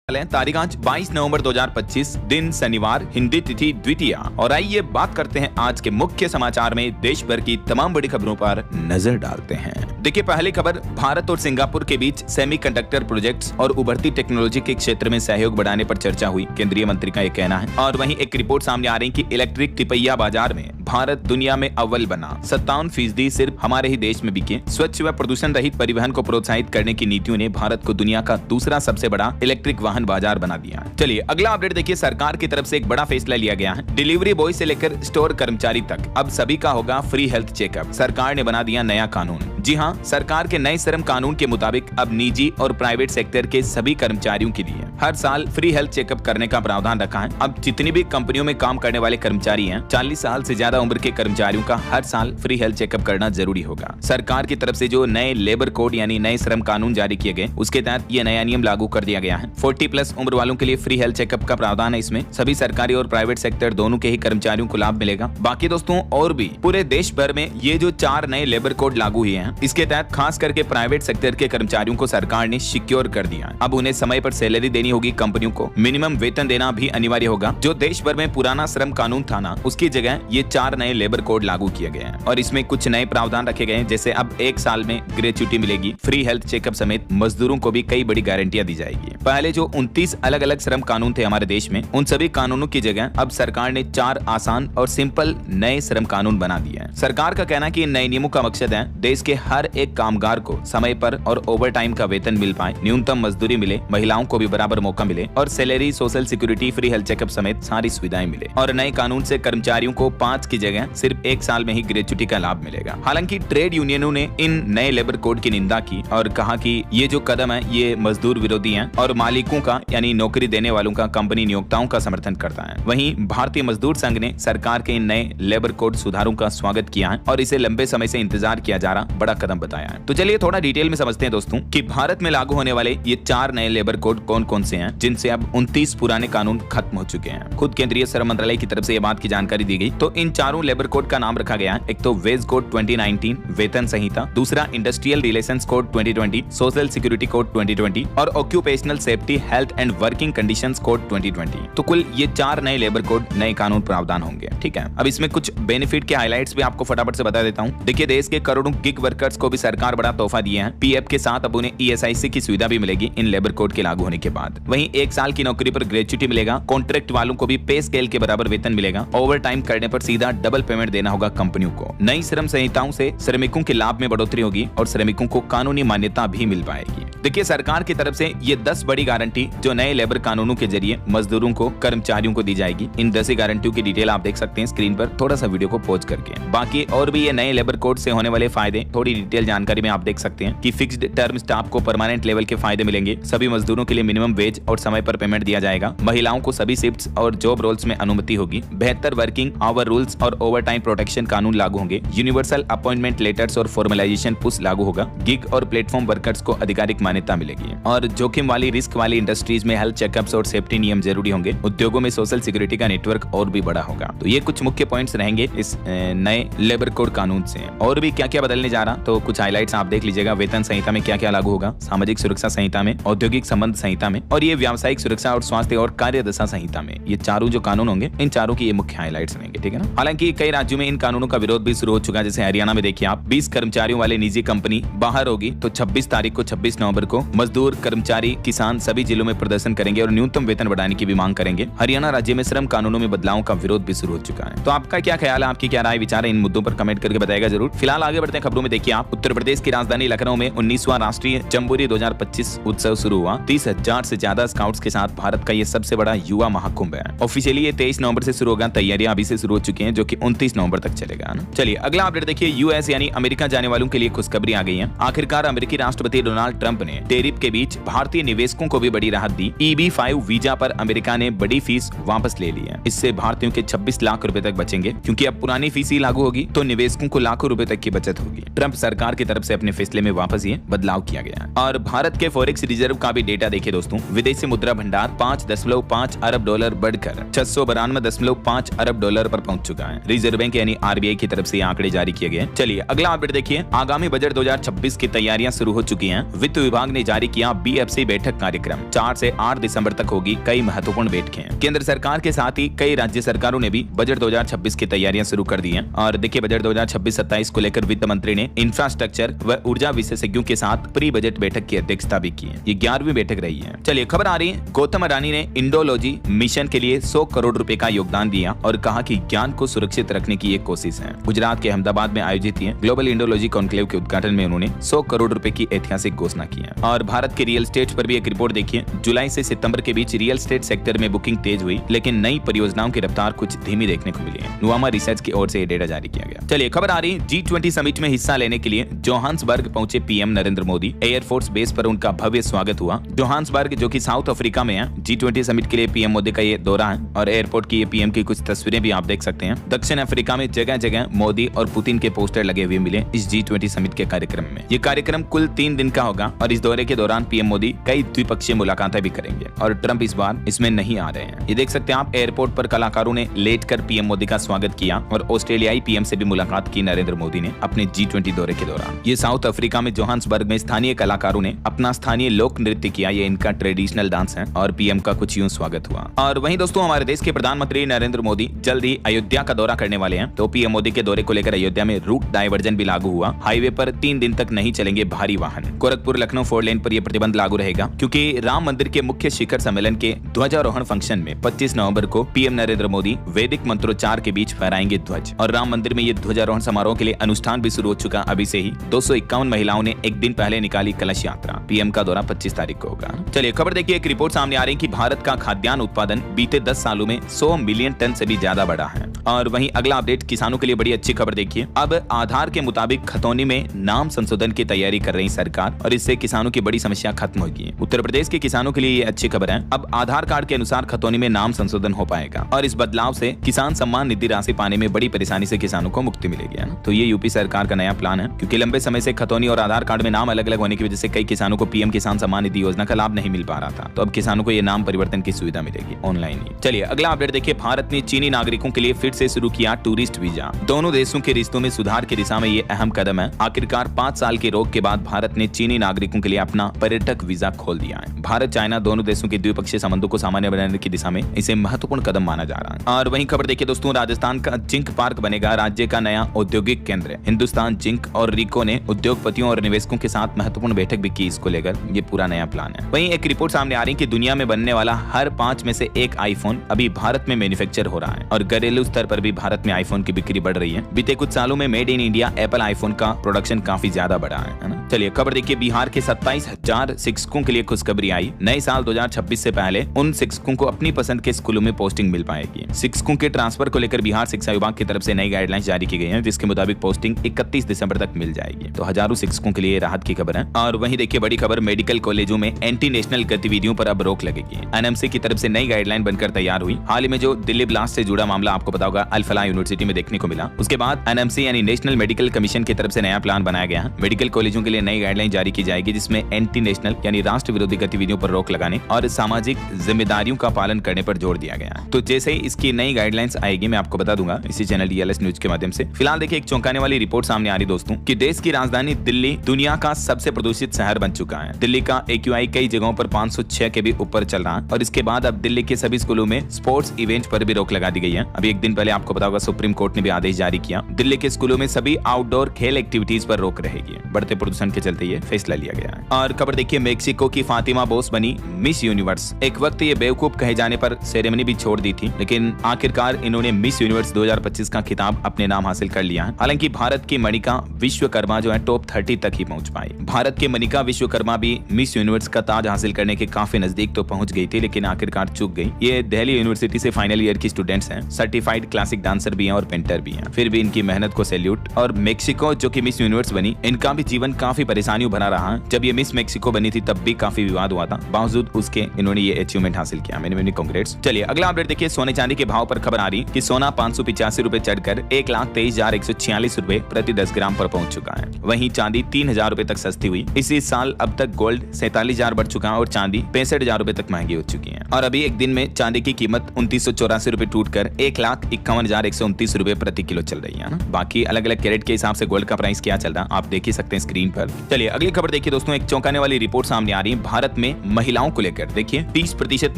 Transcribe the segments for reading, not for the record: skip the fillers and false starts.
तारीख आज 22 नवंबर 2025, दिन शनिवार, हिंदी तिथि द्वितीया। और आइए बात करते हैं आज के मुख्य समाचार में देश भर की तमाम बड़ी खबरों पर नजर डालते हैं। देखिए, पहली खबर, भारत और सिंगापुर के बीच सेमीकंडक्टर प्रोजेक्ट्स और उभरती टेक्नोलॉजी के क्षेत्र में सहयोग बढ़ाने पर चर्चा हुई, केंद्रीय मंत्री का यह कहना है। और वहीं एक रिपोर्ट सामने आ रही कि इलेक्ट्रिक तिपैया बाजार में भारत दुनिया में अव्वल बना, 57% सिर्फ हमारे ही देश में बिके। स्वच्छ व प्रदूषण रहित परिवहन को प्रोत्साहित करने की नीतियों ने भारत को दुनिया का दूसरा सबसे बड़ा इलेक्ट्रिक वाहन बाजार बना दिया। चलिए अगला अपडेट देखिए, सरकार की तरफ से एक बड़ा फैसला लिया गया है। डिलीवरी बॉय से लेकर स्टोर कर्मचारी तक अब सभी का होगा फ्री हेल्थ चेकअप। सरकार ने बना दिया नया कानून। जी हाँ, सरकार के नए श्रम कानून के मुताबिक अब निजी और प्राइवेट सेक्टर के सभी कर्मचारियों के लिए हर साल फ्री हेल्थ चेकअप करने का प्रावधान रखा है। अब जितनी भी कंपनियों में काम करने वाले कर्मचारी हैं, 40 साल से ज्यादा उम्र के कर्मचारियों का हर साल फ्री हेल्थ चेकअप करना जरूरी होगा। सरकार की तरफ से जो नए लेबर कोड यानी नए श्रम कानून जारी किए गए, उसके तहत ये नया नियम लागू कर दिया गया है। 40+ उम्र वालों के लिए फ्री हेल्थ चेकअप का प्रावधान है। इसमें सभी सरकारी और प्राइवेट सेक्टर दोनों के ही कर्मचारियों को लाभ मिलेगा। बाकी दोस्तों, और भी पूरे देश भर में ये जो 4 नए लेबर कोड लागू हुए हैं, इसके तहत खास करके प्राइवेट सेक्टर के कर्मचारियों को सरकार ने सिक्योर कर दिया। अब उन्हें समय पर सैलरी देनी होगी, कंपनियों को मिनिमम वेतन देना भी अनिवार्य होगा। जो देश भर में पुराना श्रम कानून था ना, उसकी जगह ये 4 नए लेबर कोड लागू किए गए हैं। और इसमें कुछ नए प्रावधान रखे गए हैं, जैसे अब 1 साल में ग्रेच्युटी मिलेगी, फ्री हेल्थ चेकअप समेत मजदूरों को भी कई बड़ी गारंटियां दी जाएगी। पहले जो 29 अलग अलग श्रम कानून थे हमारे देश में, उन सभी कानूनों की जगह अब सरकार ने 4 आसान और सिंपल नए श्रम कानून बना दिए हैं। सरकार का कहना है कि इन नए नियमों का मकसद है देश के हर एक कामगार को समय पर और ओवर टाइम का वेतन मिल पाए, न्यूनतम मजदूरी मिले, महिलाओं को भी बराबर मौका मिले और salary, social security, free health checkup समेत सारी सुविधाएं मिले। और नए कानून से कर्मचारियों को 5 की जगह सिर्फ 1 साल में ही ग्रेच्युटी का लाभ मिलेगा। हालांकि ट्रेड यूनियनों ने इन नए लेबर कोड की निंदा की और कहा कि ये जो कदम है ये मजदूर विरोधी है और मालिकों का यानी नौकरी देने वालों का, कंपनी नियोक्ताओं का समर्थन करता है। वहीं भारतीय मजदूर संघ ने सरकार के इन नए लेबर कोड सुधारों का स्वागत किया है और इसे लंबे समय से इंतजार किया जा रहा बड़ा कदम बताया है। तो चलिए थोड़ा डिटेल में समझते हैं दोस्तों कि भारत में लागू होने वाले ये 4 नए लेबर कोड कौन कौन से हैं, जिनसे अब 29 पुराने कानून खत्म हो चुके हैं। खुद केंद्रीय श्रम मंत्रालय की तरफ से ये बात की जानकारी दी गई। तो इन 4 लेबर कोड का नाम रखा गया है। एक तो वेज कोड 2019 वेतन संहिता, दूसरा industrial relations code 2020, social security code 2020 और occupational safety, health and working conditions code 2020। तो कुल ये 4 नए लेबर कोड, नए कानून प्रावधान होंगे। ठीक है, अब इसमें कुछ बेनिफिट के हाइलाइट्स भी आपको फटाफट से बता देता हूं। देखिए, देश के करोड़ों गिग वर्कर्स को भी सरकार बड़ा तोहफा दिए हैं। पीएफ के साथ अब उन्हें ईएसआईसी की सुविधा भी मिलेगी इन लेबर कोड के लागू होने के बाद। वहीं 1 साल की नौकरी पर ग्रेच्युटी मिलेगा। कॉन्ट्रैक्ट वालों को भी पे स्केल के बराबर वेतन मिलेगा। ओवर टाइम करने पर सीधा डबल पेमेंट देना होगा कंपनियों को। नई श्रम संहिताओं से श्रमिकों के लाभ में बढ़ोतरी होगी और श्रमिकों को कानूनी मान्यता भी मिल पाएगी। देखिए, सरकार की तरफ से ये 10 बड़ी गारंटी जो नए लेबर कानूनों के जरिए मजदूरों को, कर्मचारियों को दी जाएगी। इन 10 गारंटियों की डिटेल आप देख सकते हैं स्क्रीन पर, थोड़ा सा वीडियो को पॉज करके। बाकी और भी ये नए लेबर कोड से होने वाले फायदे थोड़ी डिटेल जानकारी में आप देख सकते हैं कि फिक्स्ड टर्म स्टाफ को परमानेंट लेवल के फायदे मिलेंगे। सभी मजदूरों के लिए मिनिमम वेज और समय पर पेमेंट दिया जाएगा। महिलाओं को सभी शिफ्ट्स और जॉब रोल्स में अनुमति होगी। बेहतर वर्किंग आवर रूल्स और ओवर टाइम प्रोटेक्शन कानून लागू होंगे। यूनिवर्सल अपॉइंटमेंट लेटर्स और फॉर्मलाइजेशन पुश लागू होगा। गिग और प्लेटफॉर्म वर्कर्स को आधिकारिक मान्यता मिलेगी। और जोखिम वाली, रिस्क वाली इंडस्ट्रीज में हेल्थ चेकअप्स और सेफ्टी नियम जरूरी होंगे। उद्योगों में सोशल सिक्योरिटी का नेटवर्क और भी बड़ा होगा। तो ये कुछ मुख्य पॉइंट्स रहेंगे इस नए लेबर कोड कानून से। और भी क्या क्या बदलने जा रहा, तो कुछ हाइलाइट्स आप देख लीजिएगा। वेतन संहिता में क्या क्या लागू होगा, सामाजिक सुरक्षा संहिता में, औद्योगिक संबंध संहिता में और ये व्यावसायिक सुरक्षा और स्वास्थ्य और कार्यदशा संहिता में। ये चारों जो कानून होंगे, इन चारों की ये मुख्य हाइलाइट्स रहेंगे। ठीक है ना। हालांकि कई राज्यों में इन कानूनों का विरोध भी शुरू हो चुका है। जैसे हरियाणा में देखिए आप, 20 कर्मचारियों वाले निजी कंपनी बाहर होगी तो 26 तारीख को 26 नवंबर को मजदूर, कर्मचारी, किसान सभी जिलों में प्रदर्शन करेंगे और न्यूनतम वेतन बढ़ाने की भी मांग करेंगे। हरियाणा राज्य में श्रम कानूनों में बदलाव का विरोध भी शुरू हो चुका है। तो आपका क्या ख्याल है, आपकी क्या राय विचार है, इन मुद्दों पर कमेंट करके बताएगा जरूर। फिलहाल आगे बढ़ते हैं खबरों में। देखिए आप, उत्तर प्रदेश की राजधानी लखनऊ में 19वां राष्ट्रीय जम्बूरी 2025 उत्सव शुरू हुआ। 30,000 से ज्यादा स्काउट्स के साथ भारत का ये सबसे बड़ा युवा महाकुंभ है। ऑफिशियली ये 23 नवंबर से शुरू होगा। तैयारियां अभी से शुरू हो चुकी हैं, जो कि 29 नवंबर तक चलेगा ना। चलिए अगला अपडेट देखिए, यूएस यानी अमेरिका जाने वालों के लिए खुशखबरी आ गई है। आखिरकार अमेरिकी राष्ट्रपति डोनाल्ड ट्रंप ने टैरिफ के बीच भारतीय निवेशकों को भी बड़ी राहत दी। EB-5 वीजा पर अमेरिका ने बड़ी फीस वापस ले ली है। इससे भारतीयों के 26 लाख रुपए तक बचेंगे, क्योंकि अब पुरानी फीस ही लागू होगी तो निवेशकों को लाखों रुपए तक की बचत होगी। ट्रंप सरकार की तरफ से अपने फैसले में वापस ये बदलाव किया गया है। और भारत के फॉरेक्स रिजर्व का भी डेटा देखिए दोस्तों, विदेशी मुद्रा भंडार 5.5 अरब डॉलर बढ़कर 692.5 अरब डॉलर पर पहुंच चुका है। रिजर्व बैंक यानी आरबीआई की तरफ से आंकड़े जारी किए गए। चलिए अगला अपडेट देखिए। आगामी बजट 2026 की तैयारियां शुरू हो चुकी हैं। वित्त विभाग ने जारी किया बीएफसी बैठक कार्यक्रम। 4 से 8 दिसंबर तक होगी कई महत्वपूर्ण बैठकें। केंद्र सरकार के साथ ही कई राज्य सरकारों ने भी बजट 2026 की तैयारियां शुरू कर दी हैं। और देखिए बजट 2026-27 को लेकर वित्त मंत्री ने इंफ्रास्ट्रक्चर व ऊर्जा विशेषज्ञों के साथ प्री बजट बैठक की अध्यक्षता भी की है। ये 11वीं बैठक रही है। चलिए खबर आ रही है, गौतम अडानी ने इंडोलॉजी मिशन के लिए 100 करोड़ रुपए का योगदान दिया और कहा कि ज्ञान को सुरक्षित रखने की एक कोशिश है। गुजरात के अहमदाबाद में आयोजित ग्लोबल इंडोलॉजी कॉन्क्लेव के उद्घाटन में उन्होंने 100 करोड़ रुपए की ऐतिहासिक घोषणा की है। और भारत के रियल एस्टेट पर भी एक रिपोर्ट देखिए। जुलाई से सितंबर के बीच रियल एस्टेट सेक्टर में बुकिंग तेज हुई, लेकिन नई परियोजनाओं की रफ्तार कुछ धीमी देखने को मिली है। नुवामा रिसर्च की ओर से डेटा जारी किया गया। चलिए खबर आ रही, G20 समिट में हिस्सा लेने के लिए जोहान्सबर्ग पहुंचे PM Narendra Modi. Air force base पर उनका भव्य स्वागत हुआ। जोहान्सबर्ग जो कि साउथ अफ्रीका में है, G20 समिट के लिए पीएम मोदी का ये दौरा है। और एयरपोर्ट की ये पीएम की कुछ तस्वीरें भी आप देख सकते हैं। दक्षिण अफ्रीका में जगह जगह मोदी और पुतिन के पोस्टर लगे हुए मिले इस G20 समिट के कार्यक्रम में। ये कार्यक्रम कुल 3 दिन का होगा और इस दौरे के दौरान पीएम मोदी कई द्विपक्षीय मुलाकातें भी करेंगे। और ट्रंप इस बार इसमें नहीं आ रहे हैं। ये देख सकते हैं आप, एयरपोर्ट पर कलाकारों ने लेटकर पीएम मोदी का स्वागत किया और ऑस्ट्रेलियाई पीएम से भी मुलाकात की नरेंद्र मोदी ने अपने G20 दौरे के दौरान। ये साउथ अफ्रीका में जोहान्सबर्ग में स्थानीय कलाकारों ने अपना स्थानीय लोक नृत्य किया। ये इनका ट्रेडिशनल डांस है और पीएम का कुछ यूं स्वागत हुआ। और वहीं दोस्तों हमारे देश के प्रधानमंत्री नरेंद्र मोदी जल्द ही अयोध्या का दौरा करने वाले हैं। तो पीएम मोदी के दौरे को लेकर अयोध्या में रूट डायवर्जन भी लागू हुआ। हाईवे पर 3 दिन तक नहीं चलेंगे भारी वाहन। गोरखपुर लखनऊ 4 लेन पर यह प्रतिबंध लागू रहेगा, क्योंकि राम मंदिर के मुख्य शिखर सम्मेलन के ध्वजारोहण फंक्शन में 25 नवंबर को पीएम नरेंद्र मोदी वैदिक मंत्रोच्चार के बीच फहराएंगे ध्वज। और राम मंदिर में ये ध्वजारोहण समारोह के लिए अनुष्ठान भी शुरू हो चुका। अभी से ही 251 महिलाओं ने एक दिन पहले निकाली कलश यात्रा। पीएम का दौरा 25 तारीख को होगा। चलिए खबर देखिए, एक रिपोर्ट सामने आ रही है कि भारत का खाद्यान्न उत्पादन बीते 10 सालों में 100 मिलियन टन से भी ज्यादा बढ़ा है। और वहीं अगला अपडेट किसानों के लिए बड़ी अच्छी खबर देखिए। अब आधार के मुताबिक खतौनी में नाम संशोधन की तैयारी कर रही सरकार और इससे किसानों की बड़ी समस्या खत्म होगी। उत्तर प्रदेश के किसानों के लिए ये अच्छी खबर है। अब आधार कार्ड के अनुसार खतौनी में नाम संशोधन हो पाएगा और इस बदलाव से किसान सम्मान निधि राशि पाने में बड़ी परेशानी से किसानों को मुक्ति मिलेगी। तो ये यूपी सरकार का नया प्लान है, क्योंकि लंबे समय से खतौनी और आधार कार्ड में नाम अलग अलग होने की वजह से कई किसानों को पीएम किसान सम्मान निधि योजना का लाभ नहीं मिल पा रहा था। तो अब किसानों को ये नाम परिवर्तन की सुविधा मिलेगी ऑनलाइन ही। चलिए अगला अपडेट देखिए। भारत ने चीनी नागरिकों के लिए फिर से शुरू किया टूरिस्ट वीजा। दोनों देशों के रिश्तों में सुधार की दिशा में ये अहम कदम है। आखिरकार 5 साल की रोक के बाद भारत ने चीनी नागरिकों के लिए अपना पर्यटक वीजा खोल दिया है। भारत चाइना दोनों देशों के द्विपक्षीय संबंधों को सामान्य बनाने की दिशा में इसे महत्वपूर्ण कदम माना जा रहा है। और वहीं खबर देखिए दोस्तों, राजस्थान का जिंक पार्क बनेगा राज्य का नया औद्योगिक केंद्र। हिंदुस्तान जिंक और रिको ने उद्योगपतियों और निवेशकों के साथ महत्वपूर्ण बैठक भी की। इसको लेकर ये पूरा नया प्लान है। वहीं एक रिपोर्ट सामने आ रही है कि दुनिया में बनने वाला हर 5 में से 1 आईफोन अभी भारत में मैन्युफैक्चर हो रहा है और घरेलू स्तर पर भी भारत में आईफोन की बिक्री बढ़ रही है। बीते कुछ सालों में made in India Apple iPhone का प्रोडक्शन काफी ज्यादा बढ़ा है ना। चलिए खबर देखिए, बिहार के 27,000 शिक्षकों के लिए खुशखबरी आई। नए साल 2026 से पहले उन शिक्षकों को अपनी पसंद के स्कूलों में पोस्टिंग मिल पाएगी। शिक्षकों के ट्रांसफर को लेकर बिहार शिक्षा विभाग की तरफ से नई गाइडलाइंस जारी की गई है, जिसके मुताबिक पोस्टिंग 31 दिसंबर तक मिल जाएगी। तो हजारों शिक्षकों के लिए राहत की खबर है। और वहीं देखिए बड़ी खबर, मेडिकल कॉलेजों में एंटी नेशनल गतिविधियों पर अब रोक लगेगी। एनएमसी की तरफ से नई गाइडलाइन बनकर तैयार हुई। हाल ही में जो दिल्ली ब्लास्ट से जुड़ा मामला आपको पता होगा अल-फलाह यूनिवर्सिटी में देखने को मिला, उसके बाद एनएमसी यानी नेशनल मेडिकल कमीशन की तरफ से नया प्लान बनाया गया है। मेडिकल कॉलेजों के लिए नई गाइडलाइन जारी की जाएगी, जिसमें एंटी नेशनल यानी राष्ट्र विरोधी गतिविधियों पर रोक लगाने और सामाजिक जिम्मेदारियों का पालन करने पर जोर दिया गया है। तो जैसे ही इसकी नई गाइडलाइंस आएगी मैं आपको बता दूंगा इसी चैनल डीएलएस न्यूज के माध्यम से। फिलहाल देखिए एक चौंकाने वाली रिपोर्ट सामने आ रही दोस्तों कि देश की राजधानी दिल्ली दुनिया का सबसे प्रदूषित शहर बन चुका है। दिल्ली का AQI कई जगहों पर 506 के भी ऊपर चल रहा है और इसके बाद अब दिल्ली के सभी स्कूलों में स्पोर्ट्स इवेंट पर भी रोक लगा दी गई है। अभी एक दिन पहले आपको पता होगा सुप्रीम कोर्ट ने भी आदेश जारी किया, दिल्ली के स्कूलों में सभी आउटडोर खेल एक्टिविटीज पर रोक रहेगी। बढ़ते प्रदूषण के चलते ये फैसला लिया गया है। और खबर देखिए, मेक्सिको की फातिमा बोस बनी मिस यूनिवर्स। एक वक्त ये बेवकूफ कहे जाने पर सेरेमनी भी छोड़ दी थी, लेकिन आखिरकार इन्होंने मिस यूनिवर्स 2025 का खिताब अपने नाम हासिल कर लिया है। हालांकि भारत की मणिका विश्वकर्मा जो है टॉप 30 तक ही पहुंच पाई। भारत के मणिका विश्वकर्मा भी मिस यूनिवर्स का ताज हासिल करने के काफी नजदीक तो पहुंच गई थी, लेकिन आखिरकार चूक गई। ये दिल्ली यूनिवर्सिटी से फाइनल ईयर की स्टूडेंट्स हैं, सर्टिफाइड क्लासिक डांसर भी हैं और पेंटर भी हैं। फिर भी इनकी मेहनत को सैल्यूट। और मेक्सिको जो कि मिस यूनिवर्स बनी, इनका भी जीवन काफी परेशानियों भरा रहा। जब ये मिस मेक्सिको बनी थी तब भी काफी विवाद हुआ था, बावजूद उसके इन्होंने ये अचीवमेंट हासिल किया। मैंने कांग्रेट्स। चलिए अगला अपडेट देखिए, सोने चांदी के भाव पर खबर आ रही कि सोना 585 रुपए चढ़कर 1,23,146 रुपए प्रति 10 ग्राम पर पहुंच चुका है। वहीं चांदी 3,000 रुपए तक सस्ती हुई। इसी साल अब तक गोल्ड 47,000 बढ़ चुका है और चांदी 65,000 रुपए तक महंगी हो चुकी है। और अभी एक दिन में चांदी की कीमत 2984 रुपए टूटकर 1,51,129 रुपए प्रति किलो चल रही है। बाकी अलग अलग कैरेट के हिसाब से गोल्ड का प्राइस क्या चल रहा है आप देख ही सकते हैं स्क्रीन पर। चलिए अगली खबर देखिए दोस्तों, एक चौंकाने वाली रिपोर्ट सामने आ रही है भारत में महिलाओं को लेकर। देखिए 30%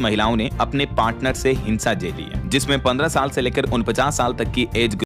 महिलाओं ने अपने पार्टनर से हिंसा झेली है, जिसमें 15 साल से लेकर 49 साल तक की एज।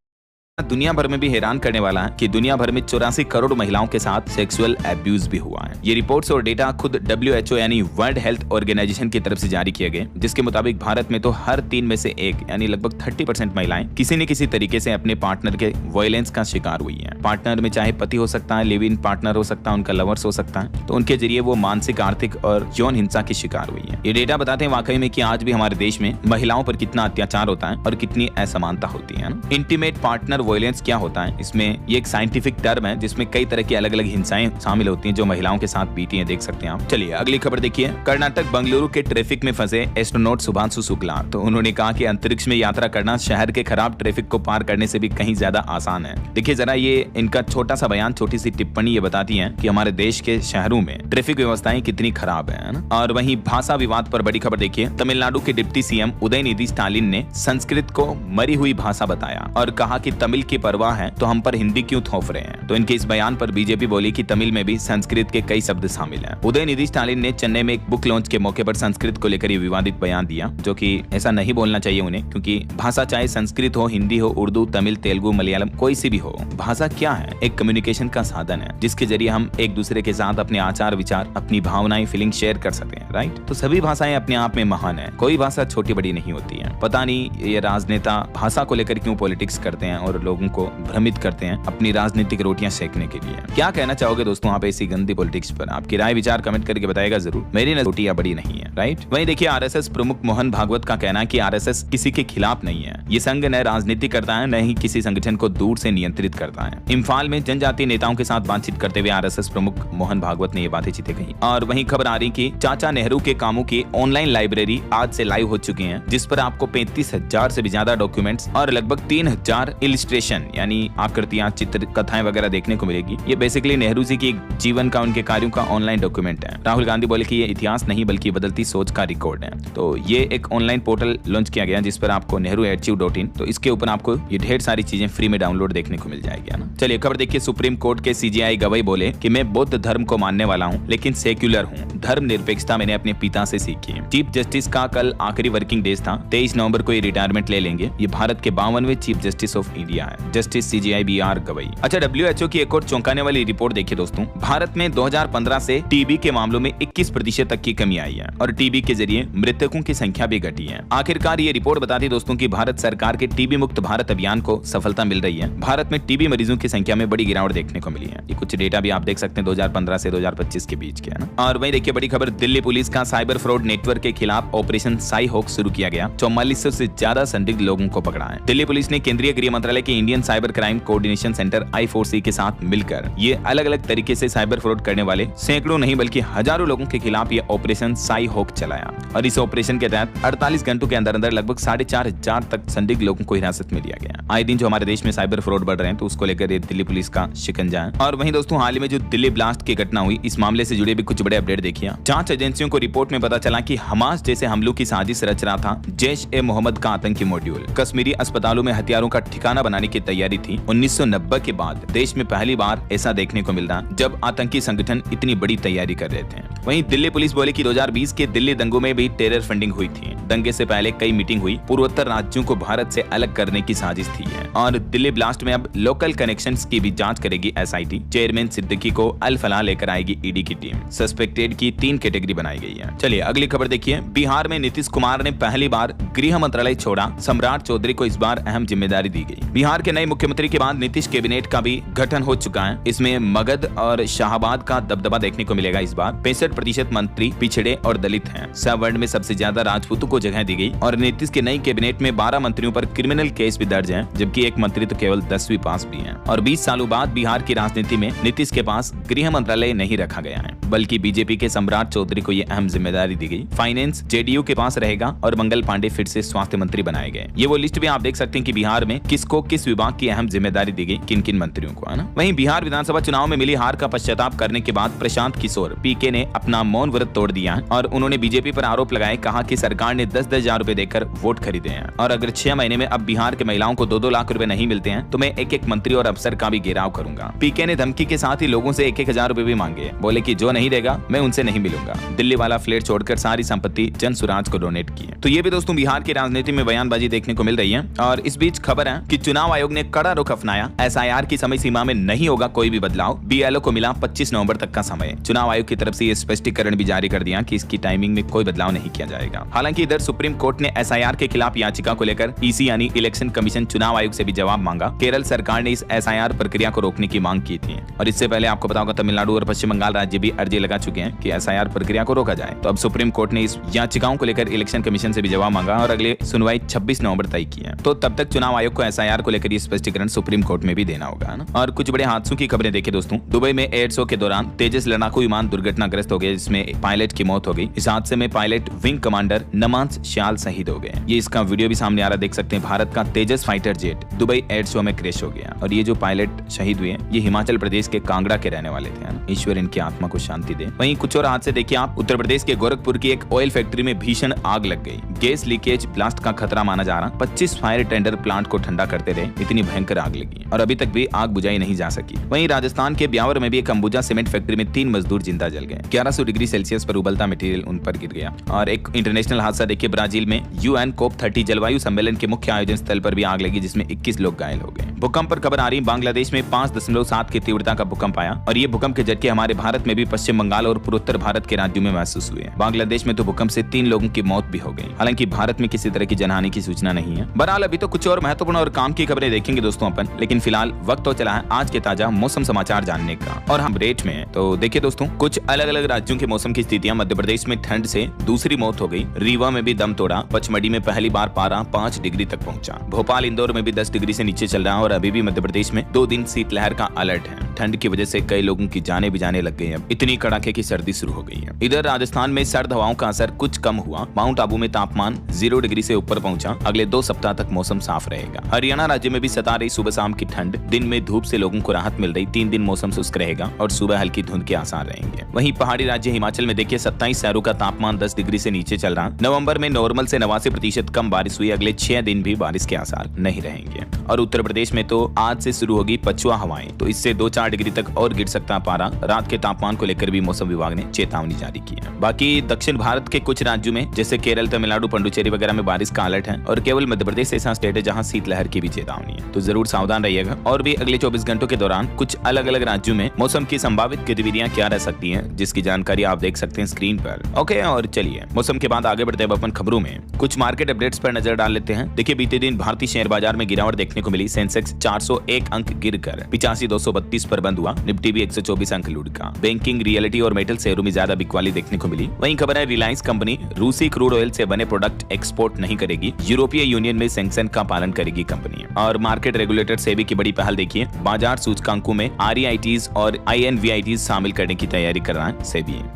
दुनिया भर में भी हैरान करने वाला है कि दुनिया भर में 84 करोड़ महिलाओं के साथ सेक्सुअल एब्यूज भी हुआ है। ये रिपोर्ट्स और डेटा खुद WHO यानी वर्ल्ड हेल्थ ऑर्गेनाइजेशन की तरफ से जारी किए गए, जिसके मुताबिक भारत में तो हर 3 में से 1 यानी लगभग 30% महिलाएं किसी न किसी तरीके से अपने पार्टनर के वायलेंस का शिकार हुई है। पार्टनर में चाहे पति हो सकता है, लिव इन पार्टनर हो सकता है, उनका लवर्स हो सकता है, तो उनके जरिए वो मानसिक, आर्थिक और यौन हिंसा की शिकार हुई है। ये डेटा बताते हैं वाकई में कि आज भी हमारे देश में महिलाओं पर कितना अत्याचार होता है और कितनी असमानता होती है। इंटीमेट पार्टनर वायलेंस क्या होता है, इसमें ये एक साइंटिफिक टर्म है जिसमें कई तरह की अलग अलग हिंसाएं शामिल होती हैं जो महिलाओं के साथ बीती हैं, देख सकते हैं आप। चलिए अगली खबर देखिए, कर्नाटक बंगलुरु के ट्रैफिक में फंसे एस्ट्रोनॉट शुभांशु शुक्ला। तो उन्होंने कहा कि अंतरिक्ष में यात्रा करना शहर के खराब ट्रैफिक को पार करने से भी कहीं ज्यादा आसान है। देखिए जरा ये इनका छोटा सा बयान, छोटी सी टिप्पणी ये बताती है कि हमारे देश के शहरों में ट्रैफिक व्यवस्थाएं कितनी खराब है ना। और वहीं भाषा विवाद पर बड़ी खबर देखिए, तमिलनाडु के डिप्टी CM उदयनिधि स्टालिन ने संस्कृत को मरी हुई भाषा बताया और कहा कि तमिल की परवाह है तो हम पर हिंदी क्यों थोप रहे हैं। तो इनके इस बयान पर बीजेपी बोली कि तमिल में भी संस्कृत के कई शब्द शामिल हैं। उदयनिधि स्टालिन ने चेन्नई में एक बुक लॉन्च के मौके पर संस्कृत को लेकर ये विवादित बयान दिया, जो कि ऐसा नहीं बोलना चाहिए उन्हें, क्योंकि भाषा चाहे संस्कृत हो, हिंदी हो, उर्दू, तमिल, तेलुगु, मलयालम, कोई सी भी हो, भाषा क्या है, एक कम्युनिकेशन का साधन है जिसके जरिए हम एक दूसरे के साथ अपने आचार विचार, अपनी भावनाएं, फीलिंग शेयर कर सकते हैं, राइट। तो सभी भाषाएं अपने आप में महान है, कोई भाषा छोटी बड़ी नहीं होती है। पता नहीं ये राजनेता भाषा को लेकर क्यों पॉलिटिक्स करते हैं और लोगों को भ्रमित करते हैं अपनी राजनीतिक रोटियां सेकने के लिए। क्या कहना चाहोगे दोस्तों आप ऐसी गंदी पॉलिटिक्स पर? आपकी राय विचार कमेंट करके बताएगा जरूर। मेरी रोटियां बड़ी नहीं है, राइट। वहीं देखिए RSS प्रमुख मोहन भागवत का कहना है कि RSS किसी के खिलाफ नहीं है। ये संघ न राजनीति करता है, न ही किसी संगठन को दूर से नियंत्रित करता है। इम्फाल में जनजातीय नेताओं के साथ बातचीत करते हुए RSS प्रमुख मोहन भागवत ने ये बातें चिते कही। और वहीं खबर आ रही कि चाचा नेहरू के कामों की ऑनलाइन लाइब्रेरी आज से लाइव हो चुकी है, जिस पर आपको 35,000 से भी ज्यादा डॉक्यूमेंट्स और लगभग 3,000 इलिस्ट्रेशन यानी आकृतियां, चित्र, कथाएं वगैरह देखने को मिलेगी। ये बेसिकली नेहरू जी की जीवन का, उनके कार्यों का ऑनलाइन डॉक्यूमेंट है। राहुल गांधी बोले कि ये इतिहास नहीं बल्कि बदलती सोच का रिकॉर्ड है। तो ये एक ऑनलाइन पोर्टल लॉन्च किया गया जिस पर आपको nehruarchive.in, तो इसके ऊपर आपको ये ढेर सारी चीजें फ्री में डाउनलोड देखने को मिल जाएगी ना। चलिए खबर देखिए, सुप्रीम कोर्ट के CJI गवाही बोले कि मैं बौद्ध धर्म को मानने वाला हूँ लेकिन सेक्युलर हूँ। धर्म निरपेक्षता मैंने अपने पिता से सीखी है। चीफ जस्टिस का कल आखिरी वर्किंग डेज था, 23 नवंबर को ये रिटायरमेंट ले लेंगे। ये भारत के 52वें चीफ जस्टिस ऑफ इंडिया है, जस्टिस CJI BR गवाही। अच्छा, WHO की एक और चौंकाने वाली रिपोर्ट देखिए दोस्तों, भारत में 2015 से टीबी के मामलों में 21% तक की कमी आई है और टीबी के जरिए मृतकों की संख्या भी घटी है। आखिरकार ये रिपोर्ट बताती है दोस्तों कि भारत सरकार के टीबी मुक्त भारत अभियान को सफलता मिल रही है। भारत में टीबी मरीजों की संख्या में बड़ी गिरावट देखने को मिली है। ये कुछ डेटा भी आप देख सकते हैं 2015 से 2025 के बीच के, है ना। और वहीं देखिए बड़ी खबर, दिल्ली पुलिस का साइबर फ्रॉड नेटवर्क के खिलाफ ऑपरेशन साई हॉक शुरू किया गया। 4400 से ज्यादा संदिग्ध लोगों को पकड़ा है। दिल्ली पुलिस ने केंद्रीय गृह मंत्रालय के Indian cyber crime coordination centre I4C के साथ मिलकर ये अलग अलग तरीके से साइबर फ्रॉड करने वाले सैकड़ों नहीं बल्कि हजारों लोगों के खिलाफ ये ऑपरेशन साई हॉक चलाया। और इस ऑपरेशन के तहत 48 घंटों के अंदर अंदर लगभग 4,500 तक संदिग्ध लोगों को हिरासत में लिया गया। आए दिन जो हमारे देश में साइबर फ्रॉड बढ़ रहे हैं तो उसको लेकर ये दिल्ली पुलिस का शिकंजा है। और वहीं दोस्तों हाल ही में जो दिल्ली ब्लास्ट की घटना हुई, इस मामले से जुड़े भी कुछ बड़े अपडेट देखिए। जांच एजेंसियों को रिपोर्ट में पता चला कि हमास जैसे हमलों की साजिश रच रहा था जैश-ए-मोहम्मद का आतंकी मॉड्यूल। कश्मीरी अस्पतालों में हथियारों का ठिकाना बनाने की तैयारी थी। 1990 के बाद देश में पहली बार ऐसा देखने को मिल रहा जब आतंकी संगठन इतनी बड़ी तैयारी कर रहे थे। वहीं दिल्ली पुलिस बोले कि 2020 के दिल्ली दंगों में भी टेरर फंडिंग हुई थी। दंगे से पहले कई मीटिंग हुई, पूर्वोत्तर राज्यों को भारत से अलग करने की साजिश थी। और दिल्ली ब्लास्ट में अब लोकल कनेक्शंस की भी जांच करेगी SIT। चेयरमैन सिद्दीकी को अल-फलाह लेकर आएगी ED की टीम। सस्पेक्टेड की 3 कैटेगरी बनाई गई है। चलिए अगली खबर देखिए, बिहार में नीतीश कुमार ने पहली बार गृह मंत्रालय छोड़ा, सम्राट चौधरी को इस बार अहम जिम्मेदारी दी गई। बिहार के नए मुख्यमंत्री के बाद नीतीश कैबिनेट का भी गठन हो चुका है। इसमें मगध और शाहाबाद का दबदबा देखने को मिलेगा। इस बार 65% मंत्री पिछड़े और दलित हैं। सवर्ण में सबसे ज्यादा राजपूतों को जगह दी गई और नीतीश के नई कैबिनेट में 12 मंत्रियों पर क्रिमिनल केस भी दर्ज हैं, जबकि एक मंत्री तो केवल 10वीं पास भी हैं। और 20 सालों बाद बिहार की राजनीति में नीतीश के पास गृह मंत्रालय नहीं रखा गया है, बल्कि बीजेपी के सम्राट चौधरी को यह अहम जिम्मेदारी दी गई। फाइनेंस JDU के पास रहेगा और मंगल पांडे फिर से स्वास्थ्य मंत्री बनाए गए। ये वो लिस्ट भी आप देख सकते हैं कि बिहार में किसको किस किस विभाग की अहम जिम्मेदारी दी गई, किन किन मंत्रियों को, है ना। वहीं बिहार विधानसभा चुनाव में मिली हार का पश्चाताप करने के बाद प्रशांत किशोर पीके ने अपना मौन व्रत तोड़ दिया है और उन्होंने बीजेपी पर आरोप लगाए, कहा कि सरकार ने 10-10 हजार रुपए देकर वोट खरीदे हैं और अगर 6 महीने में अब बिहार के महिलाओं को 2-2 लाख रुपए नहीं मिलते हैं तो मैं एक मंत्री और अफसर का भी घेराव करूंगा। पीके ने धमकी के साथ ही लोगों से 1-1 हजार रुपए भी मांगे, बोले कि जो नहीं देगा मैं उनसे नहीं मिलूंगा। दिल्ली वाला फ्लैट छोड़कर सारी संपत्ति जन सुराज को डोनेट की है। तो ये भी दोस्तों बिहार की राजनीति में बयानबाजी देखने को मिल रही है। और इस बीच खबर है कि चुनाव आयोग ने कड़ा रुख अपनाया, SIR की समय सीमा में नहीं होगा कोई भी बदलाव। BLO को मिला 25 नवंबर तक का समय। चुनाव आयोग की तरफ से ये स्पष्टीकरण भी जारी कर दिया कि इसकी टाइमिंग में कोई बदलाव नहीं किया जाएगा। हालांकि इधर सुप्रीम कोर्ट ने SIR के खिलाफ याचिका को लेकर EC यानी इलेक्शन कमीशन चुनाव आयोग से भी जवाब मांगा। केरल सरकार ने इस SIR प्रक्रिया को रोकने की मांग की थी और इससे पहले आपको पता होगा तमिलनाडु और पश्चिम बंगाल राज्य भी अर्जी लगा चुके हैं कि SIR प्रक्रिया को रोका जाए। तो अब सुप्रीम कोर्ट ने इस याचिकाओं को लेकर इलेक्शन कमीशन से भी जवाब मांगा और अगले सुनवाई 26 नवंबर तय की है। तो तब तक चुनाव आयोग को SIR को लेकर स्पष्टीकरण सुप्रीम कोर्ट में भी देना होगा, है ना। और कुछ बड़े हादसों की खबरें देखिए दोस्तों। दुबई में एयर शो के दौरान तेजस लड़ाकू विमान दुर्घटनाग्रस्त हो गया, जिसमें पायलट की मौत हो गई। इस हादसे में पायलट विंग कमांडर नमाज श्याल शहीद हो गए। ये इसका वीडियो भी सामने आ रहा, देख सकते हैं। भारत का Tejas fighter jet Dubai air show में क्रैश हो गया और ये जो पायलट शहीद हुए ये हिमाचल प्रदेश के कांगड़ा के रहने वाले थे। ईश्वर इनकी आत्मा को शांति दे। वहीं कुछ और हादसे देखिए आप। उत्तर प्रदेश के गोरखपुर की एक ऑयल फैक्ट्री में भीषण आग लग गई। गैस लीकेज ब्लास्ट का खतरा माना जा रहा। 25 फायर टेंडर प्लांट को ठंडा करते रहे, इतनी भयंकर आग लगी और अभी तक भी आग बुझाई नहीं जा सकी। वहीं राजस्थान के ब्यावर में भी एक अंबुजा सीमेंट फैक्ट्री में 3 मजदूर जिंदा जल गए। 1100 डिग्री सेल्सियस पर उबलता मटेरियल उन पर गिर गया। और एक इंटरनेशनल हादसा देखिए, ब्राजील में UN COP30 जलवायु सम्मेलन के मुख्य आयोजन स्थल पर भी आग लगी, जिसमें 21 लोग घायल हो गए। भूकंप पर खबर आ रही, बांग्लादेश में 5.7 की तीव्रता का भूकंप आया और ये भूकंप के झटके हमारे भारत में भी पश्चिम बंगाल और पूर्वोत्तर भारत के राज्यों में महसूस हुए। बांग्लादेश में तो भूकंप से 3 लोगों की मौत भी हो गई। हालांकि भारत में किसी तरह की जनहानि की सूचना नहीं है। बहरहाल अभी तो कुछ और महत्वपूर्ण और काम की खबरें देखेंगे दोस्तों अपन, लेकिन फिलहाल वक्त तो चला है आज के ताजा मौसम समाचार जानने का और हम रेट में हैं। तो देखिए दोस्तों, कुछ अलग अलग राज्यों के मौसम की स्थितियां। मध्य प्रदेश में ठंड से दूसरी मौत हो गई। रीवा में भी दम तोड़ा। पचमढ़ी में पहली बार पारा 5 डिग्री तक पहुंचा। भोपाल इंदौर में भी 10 डिग्री से नीचे चल रहा है और अभी भी मध्य प्रदेश में 2 दिन शीतलहर का अलर्ट है। ठंड की वजह से कई लोगों की जानें भी जाने लग गई हैं। इतनी कड़ाके की सर्दी शुरू हो गई है। इधर राजस्थान में सर्द हवाओं का असर कुछ कम हुआ। माउंट आबू में तापमान 0 डिग्री से ऊपर पहुंचा। अगले 2 सप्ताह तक मौसम साफ रहेगा। हरियाणा राज्य में भी सता रही सुबह शाम की ठंड। दिन में धूप से लोगों को राहत मिल रही। 3 दिन मौसम शुष्क रहेगा और सुबह हल्की धुंध के आसार रहेंगे। वहीं पहाड़ी राज्य हिमाचल में देखिए 27 शहरों का तापमान 10 डिग्री से नीचे चल रहा। नवंबर में नॉर्मल से 89% कम बारिश हुई। अगले 6 दिन भी बारिश के आसार नहीं रहेंगे। और उत्तर प्रदेश में तो आज से शुरू होगी पछुआ हवाएं, तो इससे 2-4 डिग्री तक और गिर सकता पारा। रात के तापमान को लेकर भी मौसम विभाग ने चेतावनी जारी की है। बाकी दक्षिण भारत के कुछ राज्यों में जैसे केरल, तमिलनाडु, पुडुचेरी वगैरह में बारिश का अलर्ट है और केवल मध्य प्रदेश ऐसा स्टेट है जहां शीतलहर की भी चेतावनी है। तो जरूर सावधान रहिएगा। और भी अगले 24 घंटों के दौरान कुछ अलग अलग राज्यों में मौसम की संभावित गतिविधियां क्या रह सकती हैं, जिसकी जानकारी आप देख सकते हैं स्क्रीन पर। ओके, और चलिए मौसम के बाद आगे बढ़ते हैं अपन खबरों में। कुछ मार्केट अपडेट्स पर नजर डाल लेते हैं। देखिए बीते दिन भारतीय शेयर बाजार में गिरावट देखने को मिली। सेंसेक्स 401 अंक गिरकर 85,232 पर बंद हुआ। निफ्टी भी 124 अंक लुढ़का। बैंकिंग, रियलिटी और मेटल शेयरों में ज्यादा बिकवाली देखने को मिली। वहीं खबर है रिलायंस कंपनी रूसी क्रूड ऑयल से बने प्रोडक्ट एक्सपोर्ट नहीं करेगी। यूरोपीय यूनियन में सैंक्शन का पालन करेगी कंपनी। और मार्केट रेगुलेटर सेबी की बड़ी पहल देखिए। बाजार सूचकांकों में REITs और INVITs शामिल करने की तैयारी कर रहा है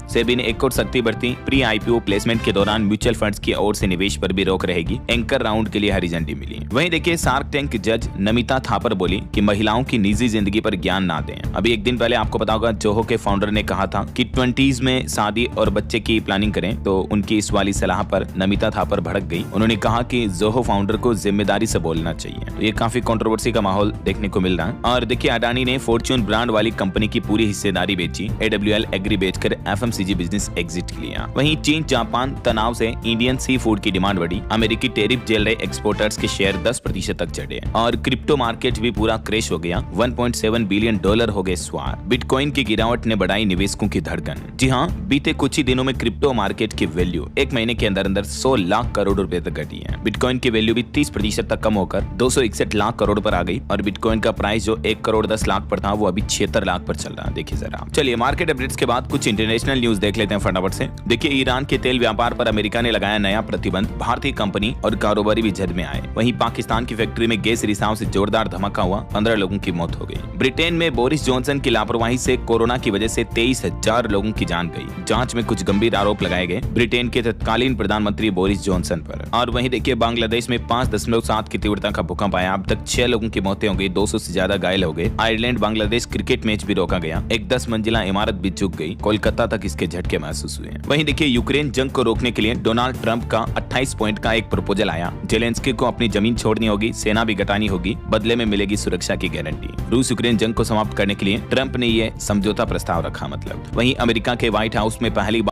सेबी ने एक और सख्ती बरती। प्री IPO प्लेसमेंट के दौरान म्यूचुअल फंड्स की ओर से निवेश पर भी रोक रहेगी। एंकर राउंड के लिए हरी झंडी मिली। वहीं देखिए शार्क टैंक जज नमिता थापर बोली कि महिलाओं की निजी जिंदगी पर ज्ञान ना दें। अभी एक दिन पहले आपको पता होगा जोहो के फाउंडर ने कहा था कि 20s में शादी और बच्चे की प्लानिंग करें, तो उनकी इस वाली सलाह पर नमिता थापर भड़क गई। उन्होंने कहा कि जोहो फाउंडर को जिम्मेदारी से बोलना चाहिए। तो ये काफी कंट्रोवर्सी का माहौल देखने को मिल रहा है। और देखिए अडानी ने फॉर्च्यून ब्रांड वाली कंपनी की पूरी हिस्सेदारी बेची। AWL एग्री बेचकर FMCG बिजनेस एग्जिट लिया। वहीं चीन जापान तनाव से इंडियन सी फूड की डिमांड बढ़ी। अमेरिकी टैरिफ झेल रहे एक्सपोर्टर्स के शेयर 10% तक चढ़े और क्रिप्टो मार्केट भी पूरा क्रैश हो गया। $1.7 बिलियन हो गए स्वार। बिटकॉइन की गिरावट ने बढ़ाई निवेशकों की धड़कन। जी हाँ, बीते कुछ ही दिनों में क्रिप्टो मार्केट की वैल्यू एक महीने के अंदर 100 लाख करोड़ रुपए तक घटी है। बिटकॉइन की वैल्यू भी 30% तक कम होकर 261 लाख करोड़ पर आ गई और बिटकॉइन का प्राइस जो 1 करोड़ 10 लाख पर था वो अभी 76 लाख पर चल रहा है। देखिए जरा। चलिए मार्केट अपडेट्स के बाद कुछ इंटरनेशनल न्यूज देख लेते हैं फटाफट से। देखिए ईरान के तेल व्यापार पर अमेरिका ने लगाया नया प्रतिबंध। भारतीय कंपनी और कारोबारी भी जद में आए। वहीं पाकिस्तान की फैक्ट्री में गैस रिसाव से जोरदार धमाका हुआ। 15 लोगों की मौत हो गई। ब्रिटेन में बोरिस बोरिस जॉनसन की लापरवाही से कोरोना की वजह से 23,000 लोगों की जान गई। जांच में कुछ गंभीर आरोप लगाए गए ब्रिटेन के तत्कालीन प्रधानमंत्री बोरिस जॉनसन पर। और वहीं देखिए बांग्लादेश में 5.7 की तीव्रता का भूकंप आया। अब तक 6 लोगों की मौतें हो गई, 200 से ज्यादा घायल हो गए। आयरलैंड बांग्लादेश क्रिकेट मैच भी रोका गया। एक 10 मंजिला इमारत भी झुक गई। कोलकाता तक इसके झटके महसूस हुए। वहीं देखिए यूक्रेन जंग को रोकने के लिए डोनाल्ड ट्रंप का 28 पॉइंट का एक प्रपोजल आया। जेलेंस्की को अपनी जमीन छोड़नी होगी, सेना भी घटानी होगी, बदले में मिलेगी सुरक्षा की गारंटी। रूस यूक्रेन जंग को समाप्त करने के लिए ट्रंप ने यह समझौता प्रस्ताव रखा। मतलब वहीं अमेरिका के व्हाइट हाउस में पहली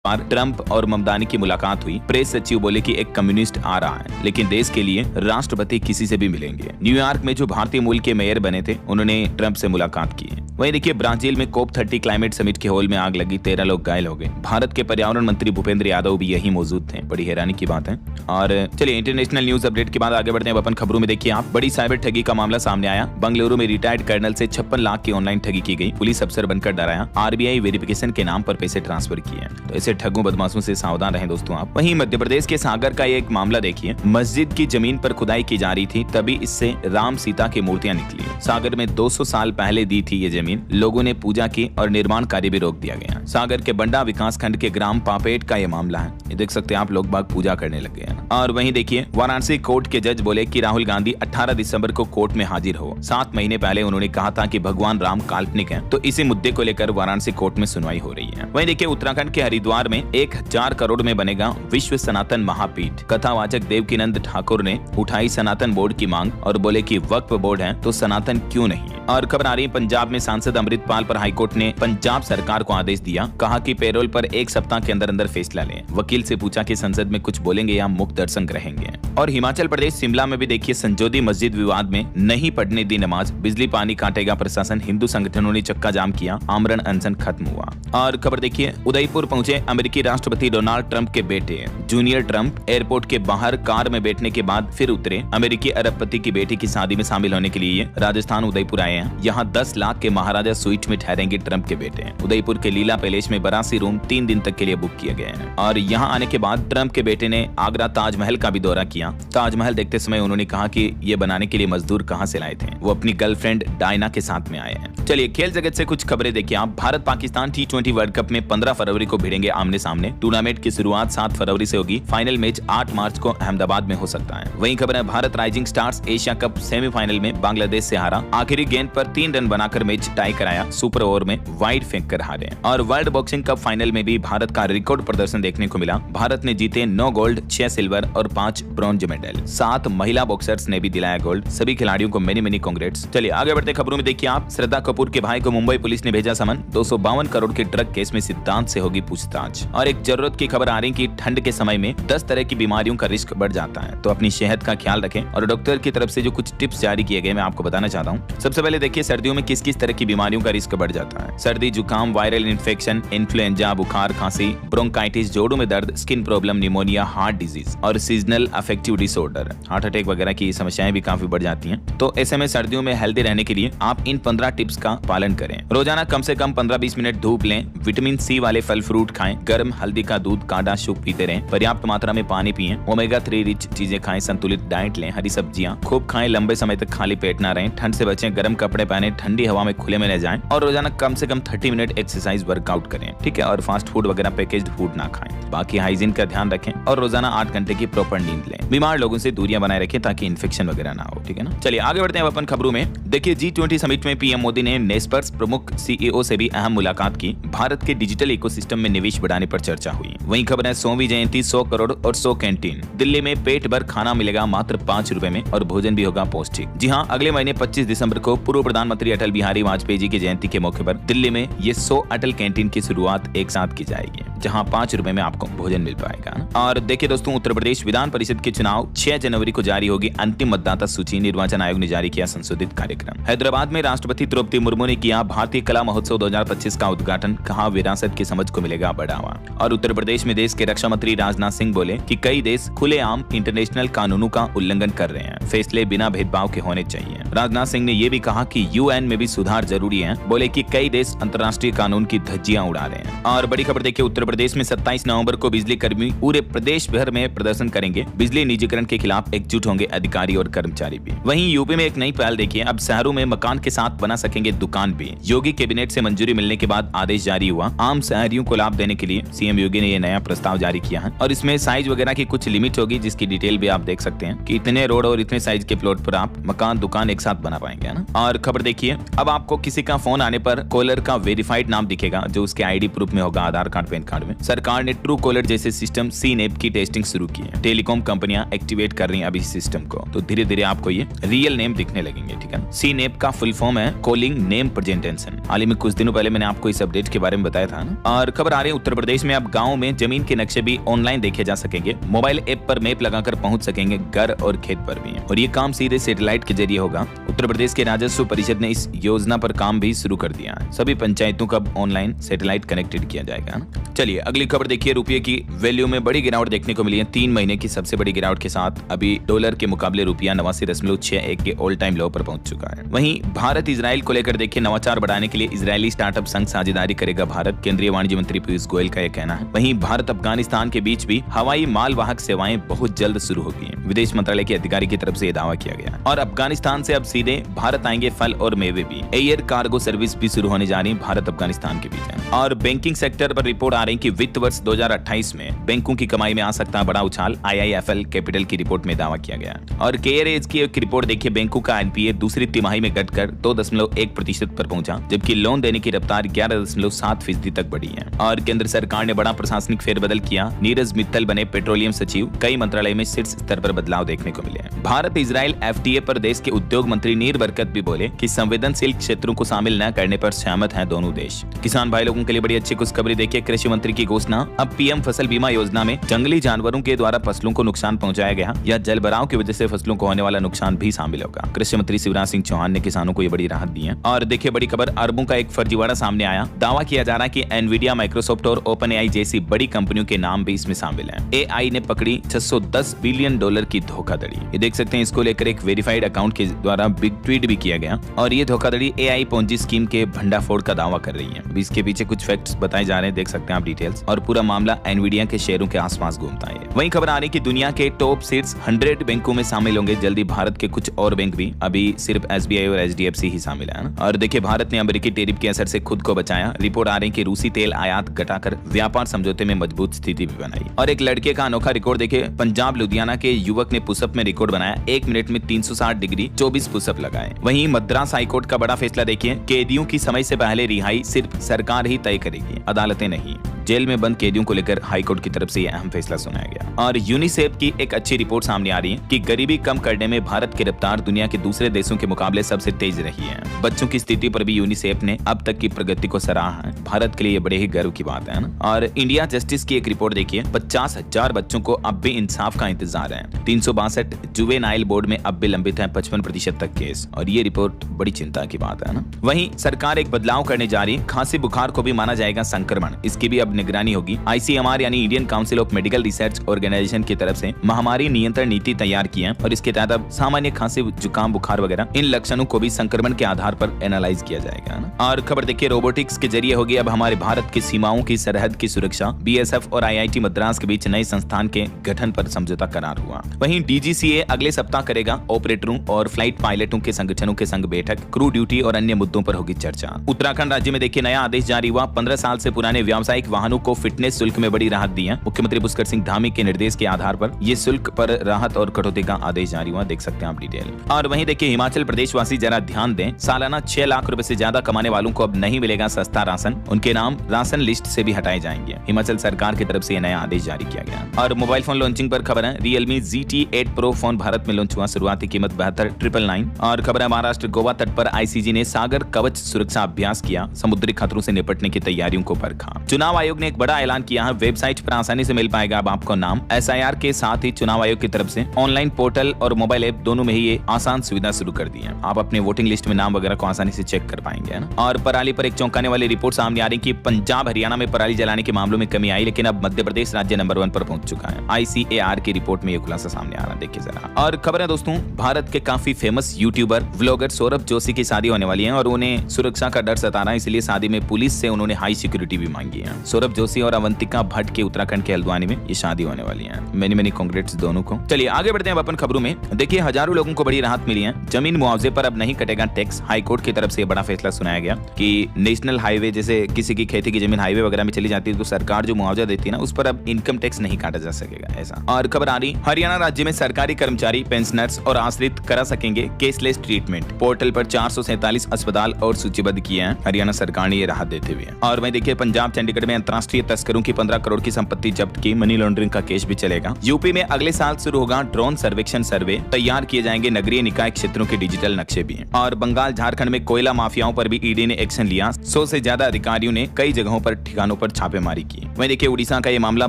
बार ट्रंप और ममदानी की मुलाकात हुई। प्रेस सचिव बोले कि एक कम्युनिस्ट आ रहा है, लेकिन देश के लिए राष्ट्रपति किसी से भी मिलेंगे। न्यूयॉर्क में जो भारतीय मूल के मेयर बने थे उन्होंने ट्रंप से मुलाकात की। वहीं देखिए ब्राजील में COP30 क्लाइमेट समिट के हॉल में आग लगी, 13 लोग घायल हो गए। भारत के पर्यावरण मंत्री भूपेंद्र यादव भी यही मौजूद थे। बड़ी हैरानी की बात है। और चलिए इंटरनेशनल न्यूज अपडेट के बाद आगे बढ़ते हैं अपन खबरों में। देखिए आप, बड़ी साइबर ठगी का मामला सामने आया। बंगलुरु में रिटायर्ड कर्नल से 56 लाख की ऑनलाइन ठगी की गई। पुलिस अफसर बनकर डराया। RBI वेरिफिकेशन के नाम पर पैसे ट्रांसफर किए। तो ऐसे ठगों बदमाशों से सावधान रहें दोस्तों आप। वहीं मध्य प्रदेश के सागर का एक मामला देखिए। मस्जिद की जमीन पर खुदाई की जा रही थी, तभी इससे राम सीता की मूर्तियां निकली। सागर में 200 साल पहले दी थी ये जमीन। लोगों ने पूजा की और निर्माण कार्य भी रोक दिया गया। सागर के बंडा विकास खंड के ग्राम पापेट का ये मामला है। ये देख सकते हैं आप, लोग बाग पूजा करने लगे हैं। और वहीं देखिए वाराणसी कोर्ट के जज बोले कि राहुल गांधी 18 दिसंबर को कोर्ट में हाजिर हो। 7 महीने पहले उन्होंने कहा था कि भगवान राम काल्पनिक है, तो इसी मुद्दे को लेकर वाराणसी कोर्ट में सुनवाई हो रही है। वहीं देखिए उत्तराखंड के हरिद्वार में 1000 करोड़ में बनेगा विश्व सनातन महापीठ। कथावाचक देवकीनंद ठाकुर ने उठाई सनातन बोर्ड की मांग और बोले कि वक्फ बोर्ड है तो सनातन क्यों नहीं। और खबर आ रही है पंजाब में सांसद अमृतपाल पर हाईकोर्ट ने पंजाब सरकार को आदेश दिया। कहा कि पेरोल पर 1 सप्ताह के अंदर अंदर फैसला लें। वकील से पूछा कि संसद में कुछ बोलेंगे या मुक्त दर्शन रहेंगे। और हिमाचल प्रदेश शिमला में भी देखिए संजोदी मस्जिद विवाद में नहीं पढ़ने दी नमाज, बिजली पानी काटेगा प्रशासन। हिंदू संगठनों ने चक्का जाम किया, आमरण अनशन खत्म हुआ। और खबर देखिए उदयपुर पहुंचे अमेरिकी राष्ट्रपति डोनाल्ड ट्रंप के बेटे जूनियर ट्रंप। एयरपोर्ट के बाहर कार में बैठने के बाद फिर उतरे। अमेरिकी अरबपति की बेटी की शादी में शामिल होने के लिए राजस्थान उदयपुर आए हैं। यहाँ 10 लाख के महाराजा स्वीट में ठहरेंगे ट्रंप के बेटे। उदयपुर के लीला पैलेस में 82 रूम 3 दिन तक के लिए बुक किए गए हैं। और यहाँ आने के बाद ट्रंप के बेटे ने आगरा ताजमहल का भी दौरा किया। ताजमहल देखते समय उन्होंने कहा कि ये बनाने के लिए मजदूर कहाँ से लाए थे। वो अपनी गर्लफ्रेंड डायना के साथ में आए हैं। चलिए खेल जगत से कुछ खबरें देखिए आप। Bharat Pakistan T20 world cup में 15 फरवरी को भिड़ेंगे आमने सामने। टूर्नामेंट की शुरुआत 7 फरवरी से होगी। फाइनल मैच 8 मार्च को अहमदाबाद में हो सकता है। वहीं खबर है Bharat rising stars Asia cup semifinal में बांग्लादेश से हारा। आखिरी गेंद पर 3 रन बनाकर मैच टाई कराया। सुपर ओवर में वाइड फेंक कर हारे। और वर्ल्ड बॉक्सिंग कप फाइनल में भी भारत का रिकॉर्ड प्रदर्शन देखने को मिला। भारत ने जीते 9 गोल्ड, 6 सिल्वर और 5 ब्रॉन्ज मेडल। 7 महिला बॉक्सर्स ने भी दिलाया गोल्ड। सभी खिलाड़ियों को मेनी कांग्रेट्स। चलिए आगे बढ़ते खबरों में देखिए आप। श्रद्धा कपूर के भाई को मुंबई पुलिस ने भेजा समन। 252 करोड़ के ड्रग केस में सिद्धांत से होगी पूछताछ। और एक जरूरत की खबर आ रही कि ठंड के समय में 10 तरह की बीमारियों का रिस्क बढ़ जाता है, तो अपनी सेहत का ख्याल रखें। और डॉक्टर की तरफ से जो कुछ टिप्स जारी किए गए मैं आपको बताना चाहता हूँ। सबसे पहले देखिए सर्दियों में किस किस तरह की बीमारियों का रिस्क बढ़ जाता है। सर्दी, जुकाम, वायरल इन्फेक्शन, इन्फ्लुएंजा, बुखार, खांसी, ब्रोंकाइटिस, जोड़ों में दर्द, skin problem, pneumonia, heart disease और seasonal affective disorder, heart attack वगैरह की समस्याएं भी काफी बढ़ जाती हैं। तो ऐसे में सर्दियों में हेल्दी रहने के लिए आप इन 15 टिप्स का पालन करें। रोजाना कम से कम 15-20 मिनट धूप लें। विटामिन सी वाले फल फ्रूट खाएं। गर्म हल्दी का दूध, काढ़ा, सूप पीते रहें। पर्याप्त मात्रा में पानी पिएं। ओमेगा 3 रिच चीजें खाएं। संतुलित डाइट लें। हरी सब्जियां खूब खाएं। लंबे समय तक खाली पेट ना रहें। ठंड से बचें। गर्म कपड़े पहने। ठंडी हवा में खुले में न जाएं। और रोजाना कम से कम 30 मिनट एक्सरसाइज वर्कआउट करें। ठीक है। और फास्ट फूड वगैरह पैकेज्ड फूड ना खाएं। बाकी हाइजीन का ध्यान रखें और रोजाना 8 घंटे की प्रॉपर नींद लें। बीमार लोगों से दूरियां बनाए रखें ताकि इन्फेक्शन वगैरह ना हो। ठीक है ना। चलिए आगे बढ़ते हैं अपन खबरों में। देखिए G20 समिट में पीएम मोदी ने नेस्पर्स प्रमुख CEO से भी अहम मुलाकात की। भारत के डिजिटल इकोसिस्टम में निवेश बढ़ाने पर चर्चा हुई। वहीं खबर है 100वीं जयंती 100 करोड़ और 100 कैंटीन। दिल्ली में पेट भर खाना मिलेगा मात्र 5 रुपए में और भोजन भी होगा पौष्टिक। जी हाँ, अगले महीने 25 दिसंबर को पूर्व प्रधानमंत्री अटल बिहारी वाजपेयी जी की जयंती के मौके पर दिल्ली में ये 100 अटल कैंटीन की शुरुआत एक साथ की जाएगी, जहां 5 रुपए में आपको भोजन मिल पाएगा। और देखिए दोस्तों, उत्तर प्रदेश विधान परिषद के चुनाव 6 जनवरी को जारी होगी अंतिम मतदाता सूची। निर्वाचन आयोग ने जारी किया संशोधित कार्यक्रम। हैदराबाद में राष्ट्रपति द्रौपदी मुर्मू ने किया भारतीय कला महोत्सव 2025 का उद्घाटन। कहा विरासत की समझ को मिलेगा बढ़ावा। और उत्तर प्रदेश में देश के रक्षा मंत्री राजनाथ सिंह बोले कि कई देश खुलेआम इंटरनेशनल कानूनों का उल्लंघन कर रहे हैं। फैसले बिना भेदभाव के होने चाहिए। राजनाथ सिंह ने यह भी कहा कि UN में भी सुधार जरूरी है। बोले कि कई देश अंतर्राष्ट्रीय कानून की धज्जियां उड़ा रहे हैं। और बड़ी खबर देखिए, उत्तर प्रदेश प्रदेश में 27 नवंबर को बिजली कर्मी पूरे प्रदेश भर में प्रदर्शन करेंगे। बिजली निजीकरण के खिलाफ एकजुट होंगे अधिकारी और कर्मचारी भी। वहीं यूपी में एक नई पहल देखिए, अब शहरों में मकान के साथ बना सकेंगे दुकान भी। योगी कैबिनेट से मंजूरी मिलने के बाद आदेश जारी हुआ। आम शहरियों को लाभ देने के लिए सीएम योगी ने ये नया प्रस्ताव जारी किया है और इसमें साइज वगैरह की कुछ लिमिट होगी, जिसकी डिटेल भी आप देख सकते हैं कि इतने रोड और इतने साइज के प्लॉट पर आप मकान दुकान एक साथ बना पाएंगे, है ना। और खबर देखिए, अब आपको किसी का फोन आने पर कॉलर का वेरीफाइड नाम दिखेगा जो उसके आईडी प्रूफ में होगा, आधार कार्ड पैन कार्ड में। सरकार ने ट्रू कॉलर जैसे सिस्टम CNAP की टेस्टिंग शुरू की है। टेलीकॉम कंपनियां एक्टिवेट कर रही हैं अभी इस सिस्टम को, तो धीरे धीरे आपको ये रियल नेम दिखने लगेंगे, ठीक है। CNAP का फुल फॉर्म है कॉलिंग नेम प्रेजेंटेशन। हाल ही में कुछ दिनों पहले मैंने आपको इस अपडेट के बारे में बताया था ना। और खबर आ रही है उत्तर प्रदेश में अब गाँव में जमीन के नक्शे भी ऑनलाइन देखे जा सकेंगे। मोबाइल ऐप पर मैप लगाकर पहुंच सकेंगे घर और खेत पर भी, और ये काम सीधे सैटेलाइट के जरिए होगा। उत्तर प्रदेश के राजस्व परिषद ने इस योजना पर काम भी शुरू कर दिया है। सभी पंचायतों को अब ऑनलाइन सैटेलाइट कनेक्टेड किया जाएगा। चलिए अगली खबर देखिए, रुपये की वैल्यू में बड़ी गिरावट देखने को मिली है। 3 महीने की सबसे बड़ी गिरावट के साथ अभी डॉलर के मुकाबले रुपया 89.61 के ऑल टाइम लो पर पहुंच चुका है। वहीं भारत इजराइल को लेकर देखिए, नवाचार बढ़ाने के लिए इजरायली स्टार्टअप संग साझेदारी करेगा भारत। केंद्रीय वाणिज्य मंत्री पीयूष गोयल का यह कहना है। वहीं भारत अफगानिस्तान के बीच भी हवाई मालवाहक सेवाएं बहुत जल्द शुरू होगी, विदेश मंत्रालय के अधिकारी की तरफ से दावा किया गया। और अफगानिस्तान से अब सीधे भारत आएंगे फल और मेवे भी। एयर कार्गो सर्विस भी शुरू होने जा रही है भारत अफगानिस्तान के बीच। और बैंकिंग सेक्टर पर रिपोर्ट आ रही है कि वित्त वर्ष 2028 में बैंकों की कमाई में आ सकता है बड़ा उछाल। IIFL कैपिटल की रिपोर्ट में दावा किया गया। और केयरेज की एक रिपोर्ट देखिए, बैंकों का NPA दूसरी तिमाही में घटकर 2.1% पर पहुंचा, जबकि लोन देने की रफ्तार 11.7% तक बढ़ी है। और केंद्र सरकार ने बड़ा प्रशासनिक फेरबदल किया। नीरज मित्तल बने पेट्रोलियम सचिव। कई मंत्रालय में शीर्ष स्तर पर बदलाव देखने को मिले। भारत इजराइल FTA पर देश के उद्योग मंत्री नीर बरकत भी बोले कि संवेदनशील क्षेत्रों को शामिल न करने पर सहमत हैं दोनों देश। किसान भाई लोगों के लिए बड़ी अच्छी खुशखबरी देखिए, कृषि मंत्री की घोषणा। अब PM फसल बीमा योजना में जंगली जानवरों के द्वारा फसलों को नुकसान पहुंचाया गया या जलभराव की वजह से फसलों को होने वाला नुकसान भी शामिल होगा। कृषि मंत्री शिवराज सिंह चौहान ने किसानों को ये बड़ी राहत दी है। और देखिए बड़ी खबर, अरबों का एक फर्जीवाड़ा सामने आया। दावा किया जा रहा है कि एनवीडिया, माइक्रोसॉफ्ट और OpenAI जैसी बड़ी कंपनियों के नाम भी इसमें शामिल हैं। AI ने पकड़ी $610 बिलियन की धोखाधड़ी। ये देख सकते हैं, इसको लेकर एक वेरीफाइड अकाउंट के द्वारा बिग ट्वीट भी किया गया। और ये धोखाधड़ी AI पोंजी स्कीम के भंडाफोड़ का दावा कर रही है। अब इसके पीछे कुछ फैक्ट्स बताए जा रहे हैं, देख सकते हैं आप डिटेल्स। और पूरा मामला एनवीडिया के शेयरों के आसपास घूमता है। वहीं खबर आ रही कि दुनिया के टॉप 100 बैंकों में शामिल होंगे जल्दी भारत के कुछ और बैंक भी। अभी सिर्फ SBI और HDFC ही शामिल है। और देखिए, भारत ने अमेरिकी टैरिफ के असर से खुद को बचाया। रिपोर्ट आ रही कि रूसी तेल आयात घटाकर व्यापार समझौते में मजबूत स्थिति भी बनाई। और एक लड़के का अनोखा रिकॉर्ड देखिए, पंजाब लुधियाना के युवक ने पुशअप में रिकॉर्ड बनाया। 1 मिनट में 360 डिग्री 24 पुशअप लगाए। वहीं मद्रास हाईकोर्ट का बड़ा फैसला देखिए, कैदियों की समय से पहले रिहाई सिर्फ सरकार ही तय करेगी, अदालतें नहीं। जेल में बंद कैदियों को लेकर हाईकोर्ट की तरफ से यह अहम फैसला सुनाया गया। और यूनिसेफ की एक अच्छी रिपोर्ट सामने आ रही है कि गरीबी कम करने में भारत की रफ्तार दुनिया के दूसरे देशों के मुकाबले सबसे तेज रही है। बच्चों की स्थिति पर भी यूनिसेफ ने अब तक की प्रगति को सराहा है। भारत के लिए बड़े ही गर्व की बात है ना। और इंडिया जस्टिस की एक रिपोर्ट देखिए, 50,000 बच्चों को अब भी इंसाफ का इंतजार है। 362 जुवेनाइल बोर्ड में अब भी लंबित है 55% तक केस। और ये रिपोर्ट बड़ी चिंता की बात है ना। वहीं सरकार एक बदलाव करने जा रही है, खांसी बुखार को भी माना जाएगा संक्रमण, इसकी भी अब निगरानी होगी। ICMR यानी Indian Council of Medical Research Organisation की तरफ से महामारी नियंत्रण नीति तैयार की है। और इसके तहत अब सामान्य खांसी, जुकाम, बुखार वगैरह इन लक्षणों को भी संक्रमण के आधार पर एनालाइज किया जाएगा ना। और खबर देखिए, रोबोटिक्स के जरिए होगी अब हमारे भारत की सीमाओं की सरहद की सुरक्षा। BSF और IIT मद्रास के बीच नए संस्थान के गठन पर समझौता करार हुआ। वहीं DGCA अगले सप्ताह करेगा ऑपरेटरों और फ्लाइट पायलटों के संगठनों के संग बैठक। क्रू ड्यूटी और अन्य मुद्दों पर होगी चर्चा। उत्तराखंड राज्य में देखिए, नया आदेश जारी हुआ। 15 साल से पुराने व्यावसायिक वाहनों को फिटनेस शुल्क में बड़ी राहत दी है। मुख्यमंत्री पुष्कर सिंह धामी के निर्देश के आधार पर ये शुल्क पर राहत और कटौती का आदेश जारी हुआ, देख सकते हैं आप डिटेल। और वहीं देखिए, हिमाचल प्रदेश वासी जरा ध्यान दें, सालाना 6 लाख रुपए से ज्यादा कमाने वालों को अब नहीं मिलेगा सस्ता राशन। उनके नाम राशन लिस्ट से भी हटाए जाएंगे। हिमाचल सरकार की तरफ से नया आदेश जारी किया गया। और मोबाइल फोन लॉन्चिंग पर खबर है, Realme GT8 Pro phone Bharat में लॉन्च हुआ। शुरुआती कीमत 72,999। और खबर है, महाराष्ट्र गोवा तट पर ICG ने सागर कवच सुरक्षा अभ्यास किया। समुद्री खतरों से निपटने की तैयारियों को परखा। चुनाव आयोग ने एक बड़ा ऐलान किया है, वेबसाइट पर आसानी से मिल पाएगा अब आपको नाम। SIR के साथ ही चुनाव आयोग की तरफ से ऑनलाइन पोर्टल और मोबाइल ऐप दोनों में ही ये आसान सुविधा शुरू कर दी है। आप अपने वोटिंग लिस्ट में नाम वगैरह को आसानी से चेक कर पाएंगे, है ना। और पराली पर एक चौंकाने वाली रिपोर्ट सामने आ रही कि पंजाब हरियाणा में पराली जलाने के मामलों में कमी आई, लेकिन अब मध्य प्रदेश राज्य नंबर 1 पर पहुंच चुका है। ICAR की रिपोर्ट में यह खुलासा सामने आ रहा है, देखिए जरा। और खबर है दोस्तों, भारत के काफी famous YouTuber vlogger Saurabh Joshi की शादी होने वाली है और उन्हें सुरक्षा का डर सता रहा है, इसलिए शादी में पुलिस से उन्होंने हाई सिक्योरिटी भी मांगी है। सौरभ सौरभ जोशी और अवंतिका भट्ट के उत्तराखंड के हल्द्वानी में ये शादी होने वाली है। मेनी कांग्रेट्स दोनों को। चलिए आगे बढ़ते हैं अपन खबरों में। देखिए हजारों लोगों को बड़ी राहत मिली है। जमीन मुआवजे पर अब नहीं कटेगा टैक्स। हाईकोर्ट की तरफ से बड़ा फैसला सुनाया गया कि नेशनल हाईवे जैसे किसी की खेती की जमीन हाईवे वगैरह में चली जाती है तो सरकार जो मुआवजा देती है ना, उस पर अब इनकम टैक्स नहीं काटा जा सकेगा ऐसा। और खबर आ रही, हरियाणा राज्य में सरकारी कर्मचारी, पेंशनर्स और आश्रित करा सकेंगे केसलेस ट्रीटमेंट। पोर्टल पर 447 अस्पताल और सूचीबद्ध किए हैं हरियाणा सरकार ने ये राहत देते हुए। और वहीं देखिए पंजाब चंडीगढ़ में अंतर्राष्ट्रीय तस्करों की 15 करोड़ की संपत्ति जब्त की। मनी लॉन्ड्रिंग का केस भी चलेगा। यूपी में अगले साल शुरू होगा ड्रोन सर्वेक्षण सर्वे। तैयार किए जाएंगे नगरीय निकाय क्षेत्रों के डिजिटल नक्शे भी। और बंगाल झारखंड में कोयला माफियाओं पर भी ईडी ने एक्शन लिया। 100 से ज्यादा अधिकारियों ने कई जगहों पर ठिकानों पर छापेमारी की। वहीं देखिए उड़ीसा का ये मामला,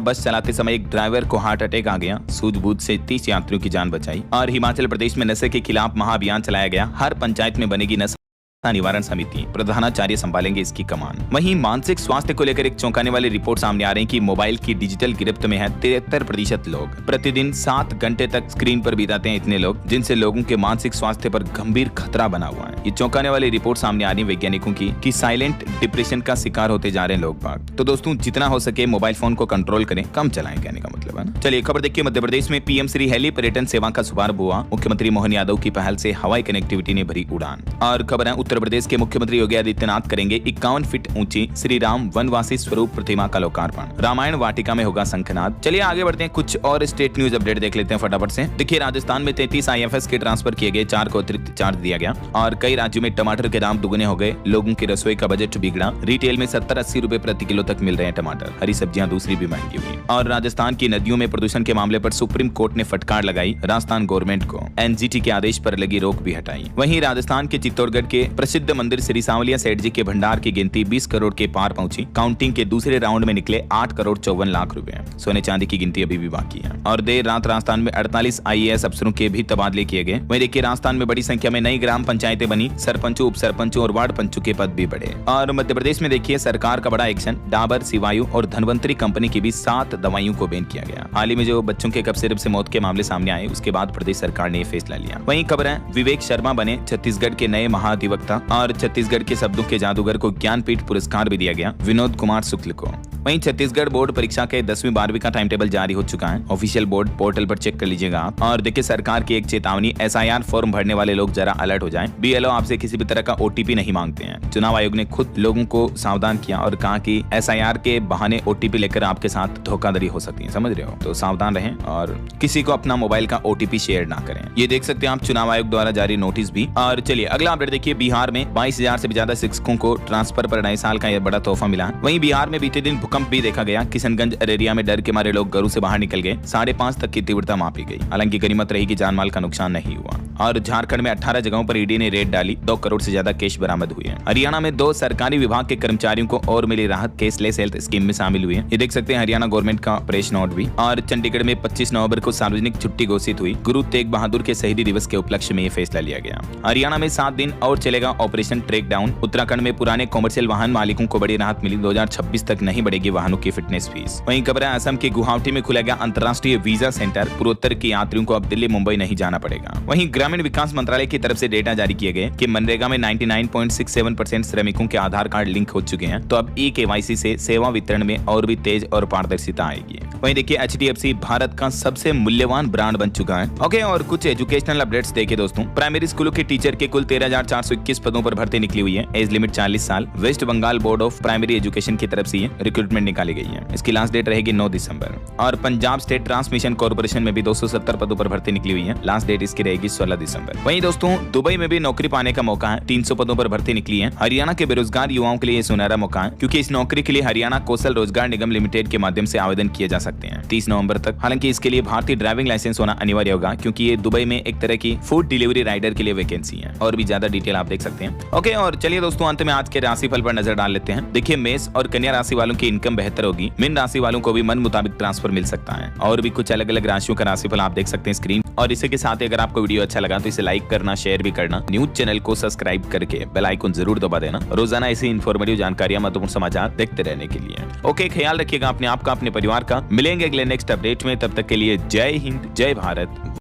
बस चलाते समय एक ड्राइवर को हार्ट अटैक आ गया। सूझबूझ से 30 यात्रियों की जान बचाई। और हिमाचल प्रदेश में नशे के खिलाफ महाअभियान चलाया गया। हर पंचायत में बनेगी नशा निवारण समिति, प्रधानाचार्य संभालेंगे इसकी कमान। वहीं मानसिक स्वास्थ्य को लेकर एक चौंकाने वाली रिपोर्ट सामने आ रही है कि मोबाइल की डिजिटल गिरफ्त में है 73% लोग। प्रतिदिन 7 घंटे तक स्क्रीन पर बिताते हैं इतने लोग, जिनसे लोगों के मानसिक स्वास्थ्य पर गंभीर खतरा बना हुआ है। ये चौंकाने वाली रिपोर्ट सामने आ रही है वैज्ञानिकों की कि साइलेंट डिप्रेशन का शिकार होते जा रहे हैं लोग बाग। तो दोस्तों जितना हो सके मोबाइल फोन को कंट्रोल करें, कम चलाएं, कहने का मतलब है ना। चलिए खबर देखिए, मध्य प्रदेश में पीएम श्री हेली पर्यटन सेवा का शुभारंभ हुआ। मुख्यमंत्री मोहन यादव की पहल से हवाई कनेक्टिविटी ने भरी उड़ान। और खबर है, उत्तर प्रदेश के मुख्यमंत्री योगी आदित्यनाथ करेंगे 51 फीट ऊंची श्री राम वनवासी स्वरूप प्रतिमा का लोकार्पण। रामायण वाटिका में होगा शंखनाद। चलिए आगे बढ़ते हैं, कुछ और स्टेट न्यूज अपडेट देख लेते हैं फटाफट से। देखिए राजस्थान में 33 IFS के ट्रांसफर किए गए, 4 को अतिरिक्त चार्ज दिया गया। और कई राज्यों में टमाटर के दाम दुगने हो गए। लोगों की रसोई का बजट बिगड़ा। रिटेल में 70-80 रुपए प्रति किलो तक मिल रहे हैं टमाटर। हरी सब्जियां दूसरी भी महंगी हुई। और राजस्थान की नदियों में प्रदूषण के मामले पर सुप्रीम कोर्ट ने फटकार लगाई राजस्थान गवर्नमेंट को। NGT के आदेश पर लगी रोक भी हटाई। वहीं राजस्थान के चित्तौड़गढ़ के प्रसिद्ध मंदिर श्री सांवलिया सेठ जी के भंडार की गिनती 20 करोड़ के पार पहुंची। काउंटिंग के दूसरे राउंड में निकले 8 करोड़ 54 लाख रुपए। सोने चांदी की गिनती अभी भी बाकी है। और देर रात राजस्थान में 48 IAS अफसरों के भी तबादले किए गए। वहीं देखिए राजस्थान में बड़ी संख्या में नई ग्राम पंचायतें बनी। सरपंचों, उप सरपंचों और वार्ड पंचों के पद भी बढ़े। और मध्य प्रदेश में देखिए सरकार का बड़ा एक्शन, डाबर, शिवायु और धनवंतरी कंपनी की भी 7 दवाइयों को बैन किया गया। हाल ही में जो बच्चों के कफ सिरप से मौत के मामले सामने आए, उसके बाद प्रदेश सरकार ने यह फैसला लिया। वहीं खबर है, विवेक शर्मा बने छत्तीसगढ़ के नए महाधिवक्ता। और छत्तीसगढ़ के शब्दों के जादूगर को ज्ञानपीठ पुरस्कार भी दिया गया विनोद कुमार शुक्ल को। वहीं छत्तीसगढ़ बोर्ड परीक्षा के 10वीं 12वीं का टाइम टेबल जारी हो चुका है। ऑफिशियल बोर्ड पोर्टल पर चेक कर लीजिएगा आप। और देखिए सरकार की एक चेतावनी, SIR फॉर्म भरने वाले लोग जरा अलर्ट हो जाएं। BLO आपसे किसी भी तरह का OTP नहीं मांगते हैं। चुनाव आयोग ने खुद लोगों को सावधान किया और कहा कि SIR के बहाने OTP लेकर आपके साथ धोखाधड़ी हो सकती है, समझ रहे हो। तो सावधान रहें और किसी को अपना मोबाइल का OTP शेयर ना करें। ये देख सकते हैं आप चुनाव आयोग द्वारा जारी नोटिस भी। और चलिए अगला अपडेट देखिए, बिहार में 22,000 से भी ज्यादा शिक्षकों को ट्रांसफर पर 2.5 साल का यह बड़ा तोहफा मिला। वहीं बिहार में बीते दिन भूकंप भी देखा गया। किशनगंज अरेरिया में डर के मारे लोग घरों से बाहर निकल गए। 5.5 तक की तीव्रता मापी गई। हालांकि गनीमत रही कि जान माल का नुकसान नहीं हुआ। और झारखंड में 18 जगहों पर ईडी ने रेड डाली। 2 करोड़ से ज्यादा कैश बरामद हुए हैं। हरियाणा में 2 सरकारी विभाग के कर्मचारियों को और मिली राहत, केसलेस हेल्थ स्कीम में शामिल हुए। ये देख सकते हैं हरियाणा गवर्नमेंट का प्रेस नोट भी। और चंडीगढ़ में 25 नवंबर को सार्वजनिक छुट्टी घोषित हुई। गुरु तेग बहादुर के शहीदी दिवस के उपलक्ष्य में यह फैसला लिया गया। हरियाणा में 7 दिन और चलेगा ऑपरेशन ट्रैक डाउन। उत्तराखंड में पुराने कॉमर्शियल वाहन मालिकों को बड़ी राहत मिली। 2026 तक नहीं बढ़ेगी वाहनों की फिटनेस फीस। वहीं खबर है, असम के गुवाहाटी में खुला गया अंतर्राष्ट्रीय वीजा सेंटर। पूर्वोत्तर के यात्रियों को अब दिल्ली मुंबई नहीं जाना पड़ेगा। वहीं ग्रामीण विकास मंत्रालय की तरफ से डेटा जारी किए गए कि मनरेगा में 99.67% श्रमिकों के आधार कार्ड लिंक हो चुके हैं। तो अब eKYC से सेवा वितरण में और भी तेज और पारदर्शिता आएगी। वहीं देखिए HDFC भारत का सबसे मूल्यवान ब्रांड बन चुका है। ओके, और कुछ एजुकेशनल अपडेट्स देखिए दोस्तों। प्राइमरी स्कूलों के टीचर के कुल 13,421 पदों पर भर्ती निकली हुई है। एज लिमिट 40 साल। West Bengal Board of Primary Education की तरफ से ये रिक्रूटमेंट निकाली गई है। इसकी लास्ट डेट रहेगी 9 दिसंबर। और पंजाब स्टेट ट्रांसमिशन कॉर्पोरेशन में भी 270 पदों पर भर्ती निकली हुई है। लास्ट डेट इसकी रहेगी 16 दिसंबर। वहीं दोस्तों दुबई में भी नौकरी पाने का मौका है। 300 पदों पर भर्ती निकली है। हरियाणा के बेरोजगार युवाओं के लिए सुनहरा मौका है, क्योंकि इस नौकरी के लिए हरियाणा कौशल रोजगार निगम लिमिटेड के माध्यम से आवेदन किए जा सकते हैं 30 नवंबर तक। हालांकि इसके लिए भारतीय ड्राइविंग लाइसेंस होना अनिवार्य होगा, क्योंकि ये दुबई में एक तरह की फूड डिलीवरी राइडर के लिए वैकेंसी है। और भी ज्यादा डिटेल आप देख सकते हैं। ओके, और चलिए दोस्तों अंत में आज के राशिफल पर नजर डाल लेते हैं। देखिए मेष और कन्या राशि वालों की इनकम बेहतर होगी। मीन राशि वालों को भी मन मुताबिक ट्रांसफर मिल सकता है। और भी कुछ अलग अलग राशियों का राशिफल आप देख सकते हैं स्क्रीन। और इसी के साथ ही अगर आपको वीडियो अच्छा लगा तो इसे लाइक करना, शेयर भी करना। न्यूज चैनल को सब्सक्राइब करके बेल आइकन जरूर दबा देना। रोजाना ऐसी इन्फॉर्मेटिव जानकारियां, महत्वपूर्ण समाचार देखते रहने के लिए। ओके, ख्याल रखिएगा अपने आप का, अपने परिवार का। मिलेंगे अगले नेक्स्ट अपडेट में। तब तक के लिए जय हिंद, जय भारत।